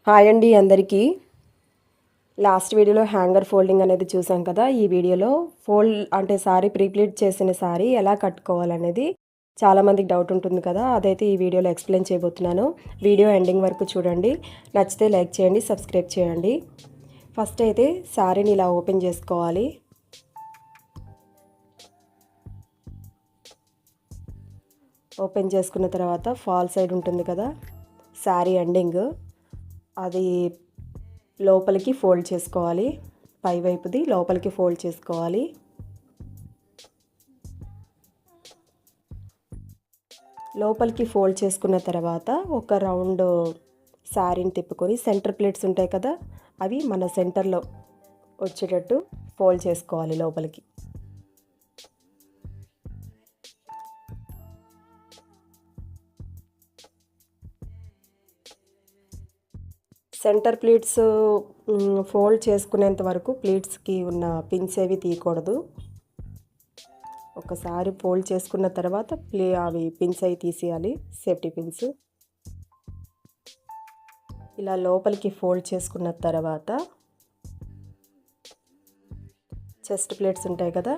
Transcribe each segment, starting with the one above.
Hi అండి అందరికీ. Last వీడియోలో హ్యాంగర్ ఫోల్డింగ్ అనేది చూసాం కదా. ఈ వీడియోలో సారీ ప్రీప్లీట్ చేసిన సారీ ఎలా కట్టుకోవాలనేది చాలామందికి డౌట్ ఉంటుంది కదా. అదైతే ఈ వీడియోలో ఎక్స్ప్లెయిన్ చేయబోతున్నాను. వీడియో ఎండింగ్ వరకు చూడండి. నచ్చితే లైక్ చేయండి, సబ్స్క్రైబ్ చేయండి. ఫస్ట్ అయితే సారీని ఇలా ఓపెన్ చేసుకోవాలి. ఓపెన్ చేసుకున్న తర్వాత ఫాల్ సైడ్ ఉంటుంది కదా సారీ ఎండింగ్, అది లోపలికి ఫోల్డ్ చేసుకోవాలి. పై వైపుది లోపలికి ఫోల్డ్ చేసుకోవాలి. లోపలికి ఫోల్డ్ చేసుకున్న తర్వాత ఒక రౌండ్ శారీని తిప్పుకొని సెంటర్ ప్లేట్స్ ఉంటాయి కదా, అవి మన సెంటర్లో వచ్చేటట్టు ఫోల్డ్ చేసుకోవాలి లోపలికి. సెంటర్ ప్లీట్స్ ఫోల్డ్ చేసుకునేంత వరకు ప్లీట్స్కి ఉన్న పిన్స్ ఏవి తీయకూడదు. ఒకసారి ఫోల్డ్ చేసుకున్న తర్వాత అవి పిన్స్ అవి తీసేయాలి, సేఫ్టీ పిన్స్. ఇలా లోపలికి ఫోల్డ్ చేసుకున్న తర్వాత చెస్ట్ ప్లేట్స్ ఉంటాయి కదా,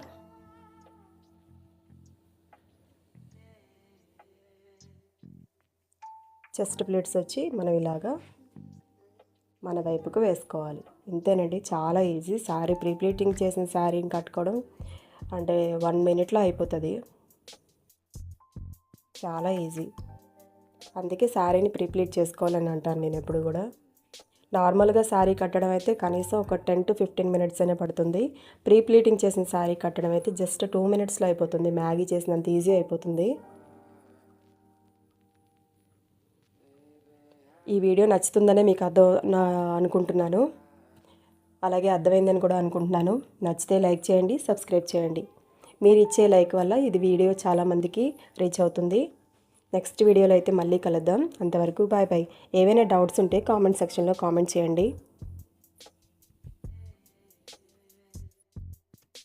చెస్ట్ ప్లేట్స్ వచ్చి మనం ఇలాగా మన వైపుకు వేసుకోవాలి. ఇంతేనండి, చాలా ఈజీ. శారీ ప్రీప్లీటింగ్ చేసిన శారీని కట్టుకోవడం అంటే 1 మినిట్లో అయిపోతుంది. చాలా ఈజీ. అందుకే శారీని ప్రీప్లీట్ చేసుకోవాలని అంటాను నేను ఎప్పుడు కూడా. నార్మల్గా శారీ కట్టడం అయితే కనీసం ఒక 10 to 15 మినిట్స్ అనే పడుతుంది. ప్రీప్లీటింగ్ చేసిన శారీ కట్టడం అయితే జస్ట్ 2 మినిట్స్లో అయిపోతుంది. మ్యాగీ చేసినంత ఈజీ అయిపోతుంది. ఈ వీడియో నచ్చుతుందనే మీకు అనుకుంటున్నాను. అలాగే అర్థమైందని కూడా అనుకుంటున్నాను. నచ్చితే లైక్ చేయండి, సబ్స్క్రైబ్ చేయండి. మీరు ఇచ్చే లైక్ వల్ల ఇది వీడియో చాలామందికి రీచ్ అవుతుంది. నెక్స్ట్ వీడియోలో అయితే మళ్ళీ కలుద్దాం. అంతవరకు బాయ్ బాయ్. ఏవైనా డౌట్స్ ఉంటే కామెంట్ సెక్షన్లో కామెంట్ చేయండి.